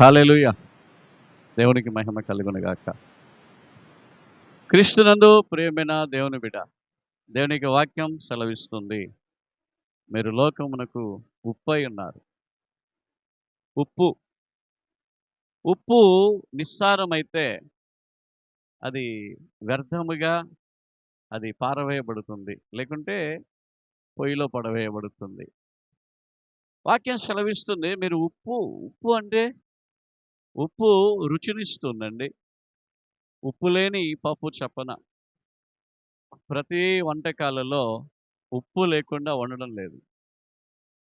హల్లెలూయా. దేవునికి మహిమ కలుగునుగాక. క్రీస్తునందు ప్రియమైన దేవుని బిడ్డ, దేవునికి వాక్యం సెలవిస్తుంది, మీరు లోకమునకు ఉప్పై ఉన్నారు. ఉప్పు ఉప్పు నిస్సారమైతే అది వ్యర్థముగా అది పారవేయబడుతుంది, లేకుంటే పొయ్యిలో పడవేయబడుతుంది. వాక్యం సెలవిస్తుంది, మీరు ఉప్పు. ఉప్పు అంటే ఉప్పు రుచినిస్తుందండి. ఉప్పు లేని పప్పు చెప్పన. ప్రతి వంటకాలలో ఉప్పు లేకుండా వండడం లేదు.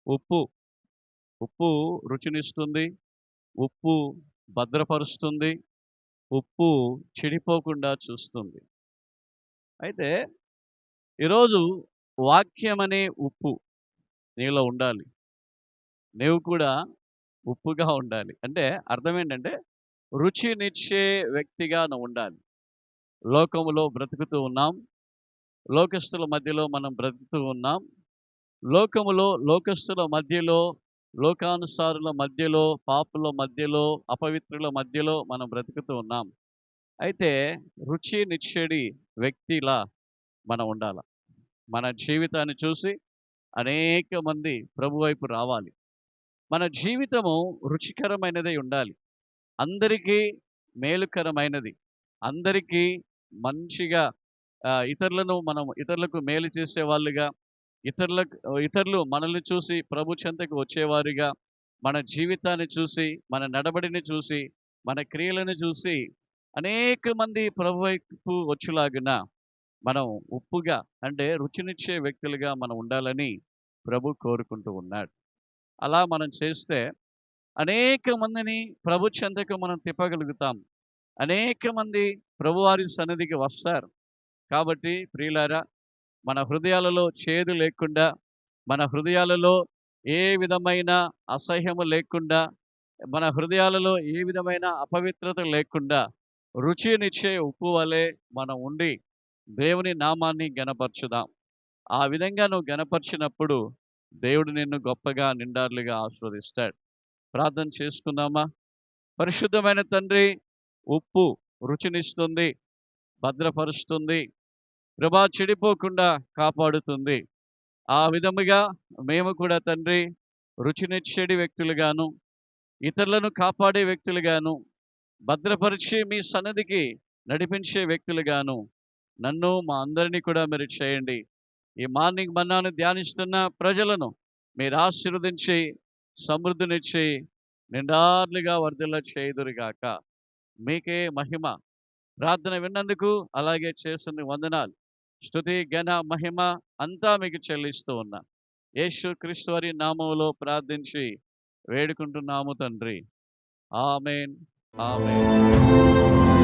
ఉప్పు ఉప్పు రుచినిస్తుంది. ఉప్పు భద్రపరుస్తుంది. ఉప్పు చెడిపోకుండా చూస్తుంది. అయితే ఈరోజు వాక్యమనే ఉప్పు నీలో ఉండాలి. నీవు కూడా ఉప్పుగా ఉండాలి. అంటే అర్థం ఏంటంటే రుచినిచ్చే వ్యక్తిగా నువ్వు ఉండాలి. లోకములో బ్రతుకుతూ ఉన్నాం. లోకస్తుల మధ్యలో మనం బ్రతుకుతూ ఉన్నాం. లోకములో లోకస్తుల మధ్యలో, లోకానుసారుల మధ్యలో, పాపుల మధ్యలో, అపవిత్రుల మధ్యలో మనం బ్రతుకుతూ ఉన్నాం. అయితే రుచినిచ్చేడి వ్యక్తిలా మనం ఉండాల. మన జీవితాన్ని చూసి అనేక మంది ప్రభు వైపు రావాలి. మన జీవితము రుచికరమైనదై ఉండాలి. అందరికీ మేలుకరమైనది. అందరికీ మంచిగా ఇతరులకు మేలు చేసేవాళ్ళుగా, ఇతరులు మనల్ని చూసి ప్రభు చెంతకు వచ్చేవారుగా, మన జీవితాన్ని చూసి, మన నడవడిని చూసి, మన క్రియలను చూసి అనేక మంది ప్రభు వైపు వచ్చులాగున మనం ఉప్పుగా, అంటే రుచినిచ్చే వ్యక్తులుగా మనం ఉండాలని ప్రభు కోరుకుంటూ ఉన్నాడు. అలా మనం చేస్తే అనేక మందిని ప్రభు చెంతకు మనం తిప్పగలుగుతాం. అనేక మంది ప్రభువారి సన్నిధికి వస్తారు. కాబట్టి ప్రియులారా, మన హృదయాలలో చేదు లేకుండా, మన హృదయాలలో ఏ విధమైన అసహ్యము లేకుండా, మన హృదయాలలో ఏ విధమైన అపవిత్రత లేకుండా రుచినిచ్చే ఉప్పు వలె మనం ఉండి దేవుని నామాన్ని ఘనపరచుదాం. ఆ విధంగా నువ్వు ఘనపరిచినప్పుడు దేవుడు నిన్ను గొప్పగా నిండార్లుగా ఆశీర్వదిస్తాడు. ప్రార్థన చేసుకుందామా? పరిశుద్ధమైన తండ్రి, ఉప్పు రుచినిస్తుంది, భద్రపరుస్తుంది, ప్రభా చెడిపోకుండా కాపాడుతుంది. ఆ విధముగా మేము కూడా తండ్రి రుచినిచ్చేడి వ్యక్తులుగాను, ఇతరులను కాపాడే వ్యక్తులుగాను, భద్రపరిచి మీ సన్నిధికి నడిపించే వ్యక్తులుగాను నన్ను, మా అందరినీ కూడా మీరు చేయండి. ఈ మార్నింగ్ మన్నాను ధ్యానిస్తున్న ప్రజలను మీరు ఆశీర్వదించి సమృద్ధినిచ్చి నిండార్లుగా వర్ధిల్ల చేయుదురుగాక. మీకే మహిమ. ప్రార్థన విన్నందుకు, అలాగే చేస్తున్న వందనాలు, స్తుతి, ఘన, మహిమ అంతా మీకు చెల్లిస్తూ ఉన్నా. యేసు క్రీస్తు వారి నామములో ప్రార్థించి వేడుకుంటున్నాము తండ్రి. ఆమేన్. ఆమేన్.